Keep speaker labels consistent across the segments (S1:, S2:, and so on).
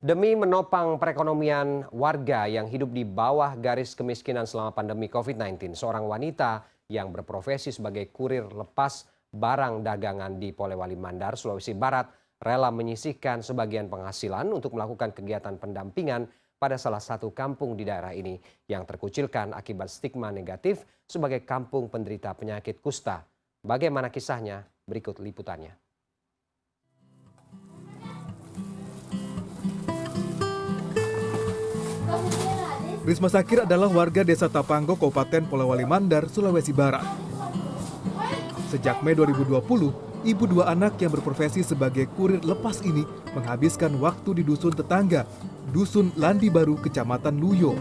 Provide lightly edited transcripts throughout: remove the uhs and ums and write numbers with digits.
S1: Demi menopang perekonomian warga yang hidup di bawah garis kemiskinan selama pandemi COVID-19, seorang wanita yang berprofesi sebagai kurir lepas barang dagangan di Polewali Mandar, Sulawesi Barat, rela menyisihkan sebagian penghasilan untuk melakukan kegiatan pendampingan pada salah satu kampung di daerah ini yang terkucilkan akibat stigma negatif sebagai kampung penderita penyakit kusta. Bagaimana kisahnya? Berikut liputannya.
S2: Risma Sakir adalah warga Desa Tapanggo, Kabupaten Polewali Mandar, Sulawesi Barat. Sejak Mei 2020, ibu dua anak yang berprofesi sebagai kurir lepas ini menghabiskan waktu di dusun tetangga, Dusun Landi Baru, Kecamatan Luyo.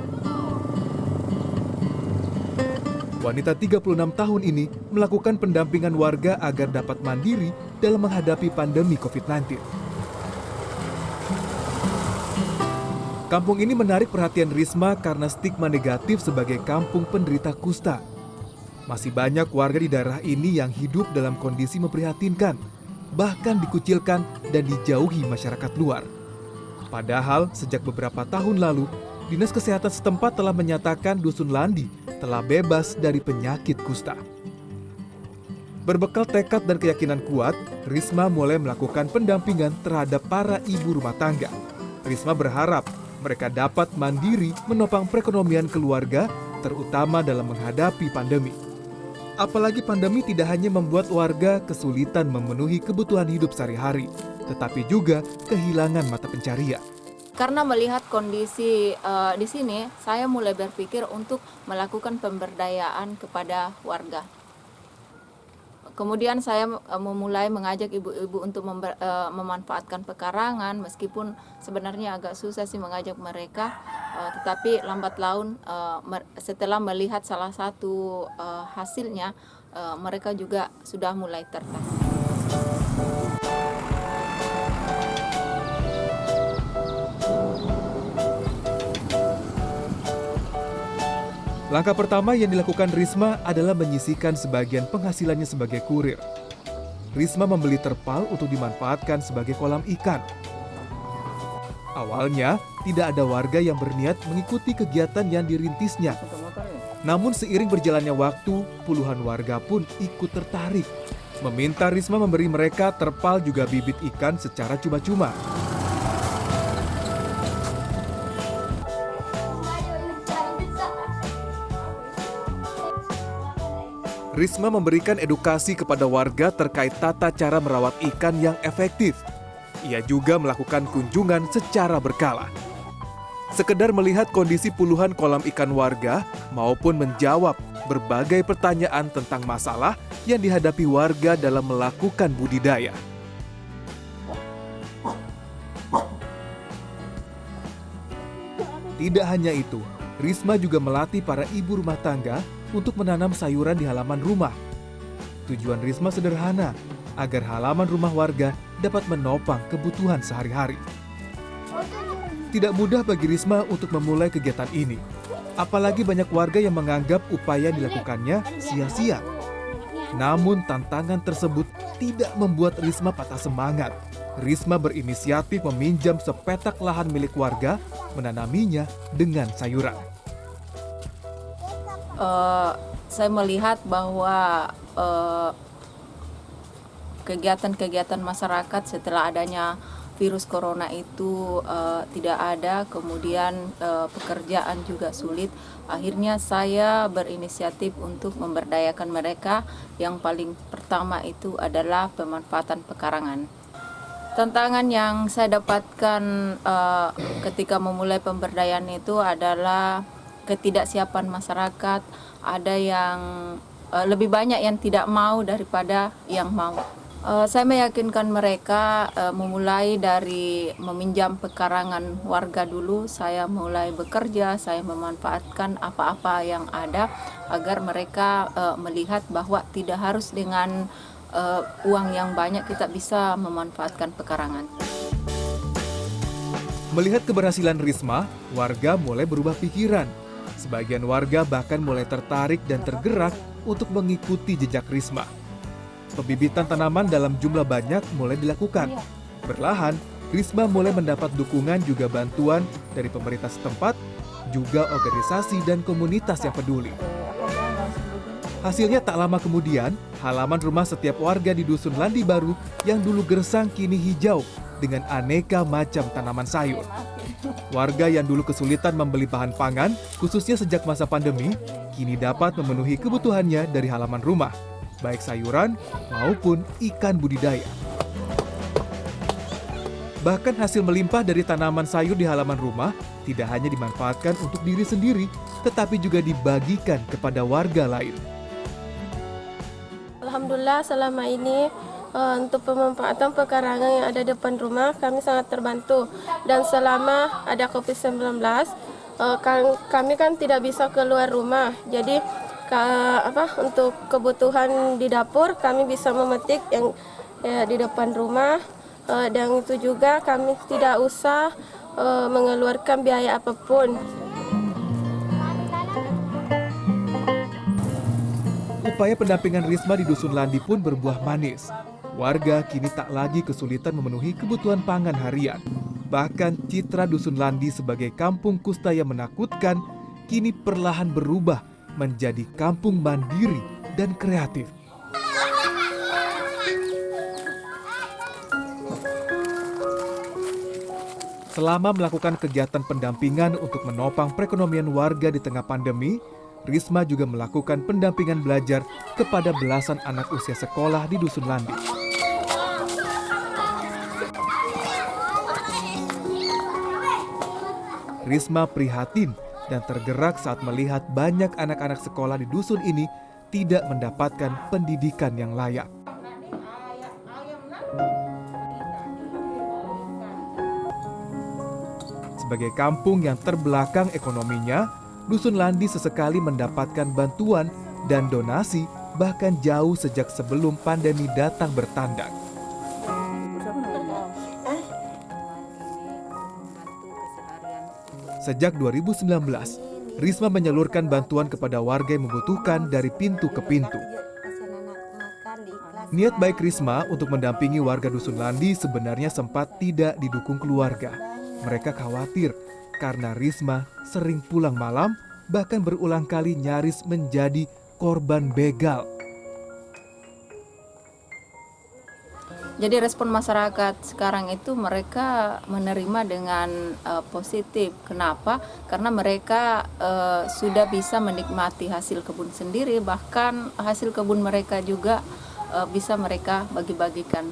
S2: Wanita 36 tahun ini melakukan pendampingan warga agar dapat mandiri dalam menghadapi pandemi COVID-19. Kampung ini menarik perhatian Risma karena stigma negatif sebagai kampung penderita kusta. Masih banyak warga di daerah ini yang hidup dalam kondisi memprihatinkan, bahkan dikucilkan dan dijauhi masyarakat luar. Padahal sejak beberapa tahun lalu, Dinas Kesehatan setempat telah menyatakan Dusun Landi telah bebas dari penyakit kusta. Berbekal tekad dan keyakinan kuat, Risma mulai melakukan pendampingan terhadap para ibu rumah tangga. Risma berharap mereka dapat mandiri menopang perekonomian keluarga, terutama dalam menghadapi pandemi. Apalagi pandemi tidak hanya membuat warga kesulitan memenuhi kebutuhan hidup sehari-hari, tetapi juga kehilangan mata pencarian.
S3: Karena melihat kondisi di sini, saya mulai berpikir untuk melakukan pemberdayaan kepada warga. Kemudian saya memulai mengajak ibu-ibu untuk memanfaatkan pekarangan, meskipun sebenarnya agak susah sih mengajak mereka, tetapi lambat laun setelah melihat salah satu hasilnya, mereka juga sudah mulai tertarik.
S2: Langkah pertama yang dilakukan Risma adalah menyisihkan sebagian penghasilannya sebagai kurir. Risma membeli terpal untuk dimanfaatkan sebagai kolam ikan. Awalnya, tidak ada warga yang berniat mengikuti kegiatan yang dirintisnya. Namun seiring berjalannya waktu, puluhan warga pun ikut tertarik. Meminta Risma memberi mereka terpal juga bibit ikan secara cuma-cuma. Risma memberikan edukasi kepada warga terkait tata cara merawat ikan yang efektif. Ia juga melakukan kunjungan secara berkala. Sekedar melihat kondisi puluhan kolam ikan warga maupun menjawab berbagai pertanyaan tentang masalah yang dihadapi warga dalam melakukan budidaya. Tidak hanya itu, Risma juga melatih para ibu rumah tangga untuk menanam sayuran di halaman rumah. Tujuan Risma sederhana, agar halaman rumah warga dapat menopang kebutuhan sehari-hari. Tidak mudah bagi Risma untuk memulai kegiatan ini. Apalagi banyak warga yang menganggap upaya yang dilakukannya sia-sia. Namun tantangan tersebut tidak membuat Risma patah semangat. Risma berinisiatif meminjam sepetak lahan milik warga, menanaminya dengan sayuran.
S3: Saya melihat bahwa kegiatan-kegiatan masyarakat setelah adanya virus corona itu tidak ada, kemudian pekerjaan juga sulit. Akhirnya saya berinisiatif untuk memberdayakan mereka. Yang paling pertama itu adalah pemanfaatan pekarangan. Tantangan yang saya dapatkan ketika memulai pemberdayaan itu adalah ketidaksiapan masyarakat. Ada yang lebih banyak yang tidak mau daripada yang mau. Saya meyakinkan mereka memulai dari meminjam pekarangan warga dulu. Saya mulai bekerja, saya memanfaatkan apa-apa yang ada agar mereka melihat bahwa tidak harus dengan uang yang banyak kita bisa memanfaatkan pekarangan.
S2: Melihat keberhasilan Risma, warga mulai berubah pikiran. Sebagian warga bahkan mulai tertarik dan tergerak untuk mengikuti jejak Risma. Pembibitan tanaman dalam jumlah banyak mulai dilakukan. Perlahan, Risma mulai mendapat dukungan juga bantuan dari pemerintah setempat, juga organisasi dan komunitas yang peduli. Hasilnya tak lama kemudian, halaman rumah setiap warga di Dusun Landi Baru yang dulu gersang kini hijau dengan aneka macam tanaman sayur. Warga yang dulu kesulitan membeli bahan pangan, khususnya sejak masa pandemi, kini dapat memenuhi kebutuhannya dari halaman rumah, baik sayuran maupun ikan budidaya. Bahkan hasil melimpah dari tanaman sayur di halaman rumah tidak hanya dimanfaatkan untuk diri sendiri, tetapi juga dibagikan kepada warga lain.
S4: Alhamdulillah selama ini untuk pemanfaatan pekarangan yang ada depan rumah kami sangat terbantu. Dan selama ada COVID-19 kami kan tidak bisa keluar rumah. Jadi untuk kebutuhan di dapur kami bisa memetik yang di depan rumah. Dan itu juga kami tidak usah mengeluarkan biaya apapun.
S2: Upaya pendampingan Risma di Dusun Landi pun berbuah manis. Warga kini tak lagi kesulitan memenuhi kebutuhan pangan harian. Bahkan citra Dusun Landi sebagai kampung kusta yang menakutkan kini perlahan berubah menjadi kampung mandiri dan kreatif. Selama melakukan kegiatan pendampingan untuk menopang perekonomian warga di tengah pandemi, Risma juga melakukan pendampingan belajar kepada belasan anak usia sekolah di Dusun Landi. Risma prihatin dan tergerak saat melihat banyak anak-anak sekolah di dusun ini tidak mendapatkan pendidikan yang layak. Sebagai kampung yang terbelakang ekonominya, Dusun Landi sesekali mendapatkan bantuan dan donasi bahkan jauh sejak sebelum pandemi datang bertandak. Sejak 2019, Risma menyalurkan bantuan kepada warga yang membutuhkan dari pintu ke pintu. Niat baik Risma untuk mendampingi warga Dusun Landi sebenarnya sempat tidak didukung keluarga. Mereka khawatir karena Risma sering pulang malam, bahkan berulang kali nyaris menjadi korban begal.
S3: Jadi respon masyarakat sekarang itu mereka menerima dengan positif. Kenapa? Karena mereka sudah bisa menikmati hasil kebun sendiri, bahkan hasil kebun mereka juga bisa mereka bagi-bagikan.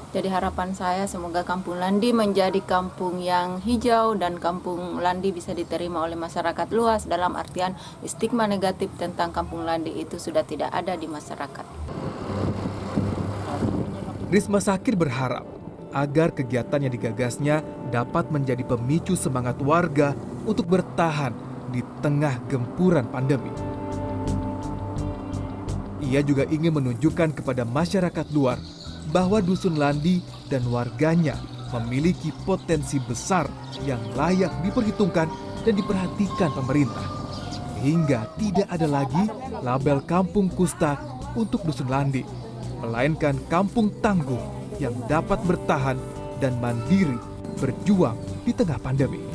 S3: Jadi harapan saya semoga Kampung Landi menjadi kampung yang hijau dan Kampung Landi bisa diterima oleh masyarakat luas, dalam artian stigma negatif tentang Kampung Landi itu sudah tidak ada di masyarakat.
S2: Risma Sakir berharap agar kegiatan yang digagasnya dapat menjadi pemicu semangat warga untuk bertahan di tengah gempuran pandemi. Ia juga ingin menunjukkan kepada masyarakat luar bahwa Dusun Landi dan warganya memiliki potensi besar yang layak diperhitungkan dan diperhatikan pemerintah. Hingga tidak ada lagi label kampung kusta untuk Dusun Landi, melainkan kampung tangguh yang dapat bertahan dan mandiri berjuang di tengah pandemi.